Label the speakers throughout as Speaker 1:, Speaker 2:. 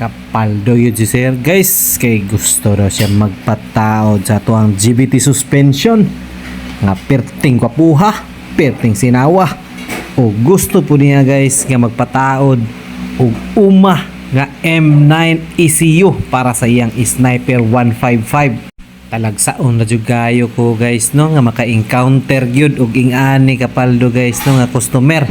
Speaker 1: Kapaldo yun si sir guys, kay gusto daw siya magpataod sa tuang GBT suspension nga perting kwapuha, perting sinawa, o gusto po niya guys nga magpataod og uma nga M9 ECU para sa iyang Sniper 155. Talagsaon na jud kayo ko guys no nga maka-encounter gyud og ingani kapaldo guys no nga customer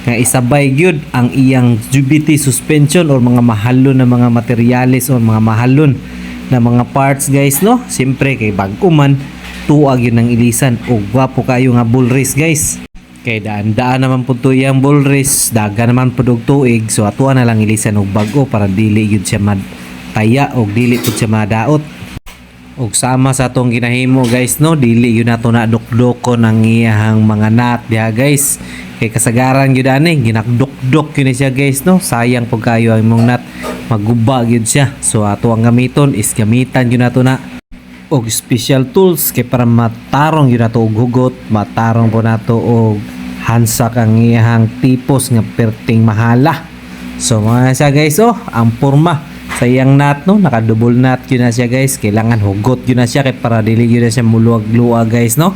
Speaker 1: nga isabay gyud ang iyang GBT suspension or mga mahalon na mga materyales or mga mahalon na mga parts guys no. Siyempre kay bag-o man tuag yun ng ilisan o gwapo kayo nga bull race guys. Kay daan-daan naman po to iyang bull race, daga naman po og tuig, so atuan na lang ilisan og bag-o para dili gyud siya madtaya og dili pud siya madaot. Og sama sa atong ginahimo guys no, dili yun nato na dukdoko ng iyang mga nut diha guys. Kay kasagaran gyud ani ginakdok-dok yun siya guys no, sayang pug kayo ang imong nut, maguba gyud siya. So ato ang gamiton is gamitan gyud nato na og special tools kay para matarong yun nato og hugot, matarong po nato og hansak ang iyang tipos nga perting mahala. So mga siya guys ang porma sa iyang nut no, naka-double nut yun na siya guys, kailangan hugot yun na siya kay para dili yun na siya muluag-luag guys no.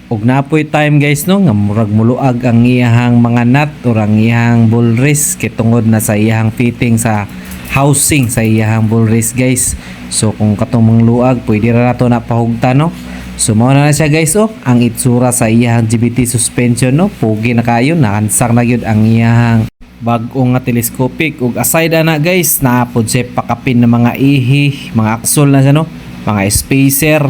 Speaker 1: Og napoy time guys no nga murag muluag ang iyang mga nut or ang iyang bull race kay tungod na sa iyang fitting sa housing sa iyang bull race guys. So kung katong mangluag pwede ra nato na pahugta no. So mao na siya guys ang itsura sa iyang GBT suspension no, pugi na kayo, nakansak na gyud ang iyang bag-o nga telescopic. Ug aside na guys, naapod siya pakapin ng mga ihi, mga aksol na siya no, mga spacer.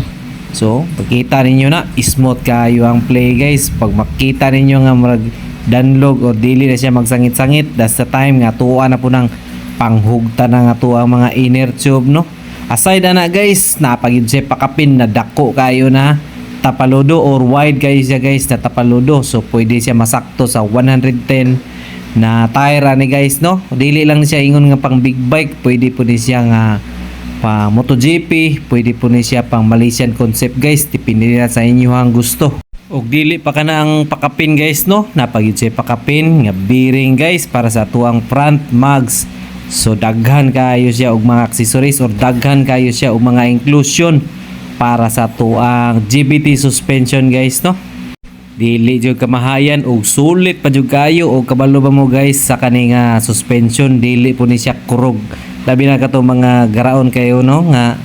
Speaker 1: So pagkita ninyo na smooth kayo ang play guys. Pag makita ninyo nga murag danlog o dili na siya magsangit-sangit, that's the time nga tuwa na po ng panghugta na nga tuwa ang mga inner tube no. Aside na guys, napagid siya pakapin na dako kayo na tapaludo or wide kayo siya guys na tapaludo. So pwede siya masakto sa 110 na tire ni guys no. Dili lang siya ingon nga pang big bike, pwede po ni siya nga pa MotoGP, pwede po ni siya pang Malaysian concept guys, depende na sa inyo ang gusto. Og dili pa kana ang pakapin guys no, napagid siya pakapin nga bearing guys para sa tuang front mags. So daghan kayo siya og mga accessories or daghan kayo siya og mga inclusion para sa tuang GBT suspension guys no. Dili jud kamahayan og sulit pa jud kayo og kabalo ba mo guys sa kaning suspension, dili po ni siya kurog. Labi na kato mga garaon kayo no nga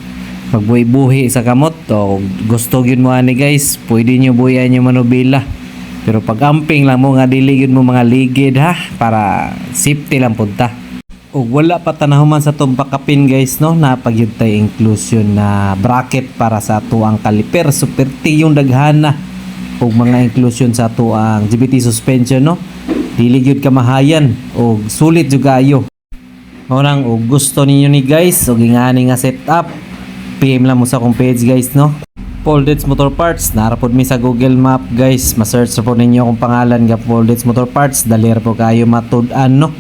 Speaker 1: magbuhi-buhi sa kamot o gusto gyud mo ani guys, pwede nyo buhian yung manubila. Pero pag amping lang mo nga dili gyud mo mga ligid ha, para safety lang punta. Og wala pa tanahuman sa tong pakapin guys no, napagyud tay inclusion na bracket para sa tuang kaliper, super T yung daghana og mga inclusion sa tuang GBT suspension no. Dili gyud kamahayan og sulit jud kayo. Mao nang og gusto ninyo ni guys og ingani nga setup, PM lang mo sa akong page guys no. Poldets Motor Parts, narapod mi sa Google Map guys, ma-search po ninyo akong pangalan nga Poldets Motor Parts, dalir po kayo matud-an no.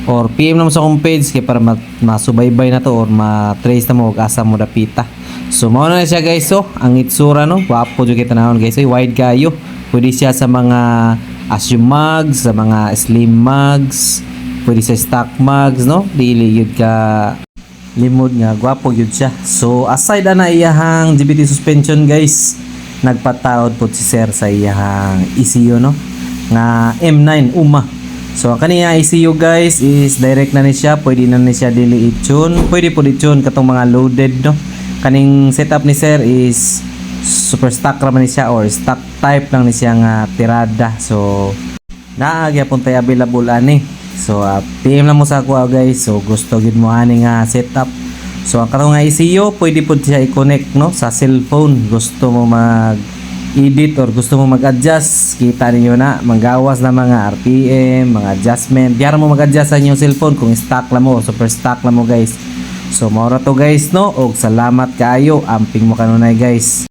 Speaker 1: Or PM naman sa akong page kaya para masubaybay na to or ma-trace na mo og asa mo dapita. So mao na siya guys ang itsura no, wapo jud kita nahon guys, wide kayo. Pwede siya sa mga ASUM mags, sa mga slim mags, pwede sa stock mags no, dili yun ka limod nga, gwapo yun siya. So aside na iyahang GBT suspension guys, nagpataod po si sir sa iyahang ECU no nga M9 uma. So ang kaniya ECU guys is direct na ni siya, pwede na ni siya dili i-tune, pwede po i-tune katong mga loaded no. Kaning setup ni sir is super stock raman ni siya or stock type lang ni siya nga tirada. So naagya pun tay available ani. So PM lang mo sa ako guys, so gusto gid mo ani nga setup. So ang katong nga ECU pwede po siya i-connect no sa cellphone, gusto mo mag edit or gusto mo mag-adjust, kita ninyo na manggawas na mga RPM, mga adjustment, diara mo mag-adjust sa inyong cellphone kung stock lang mo, super stock lang mo guys. So maura to guys no, og salamat kayo, amping mo kanunay guys.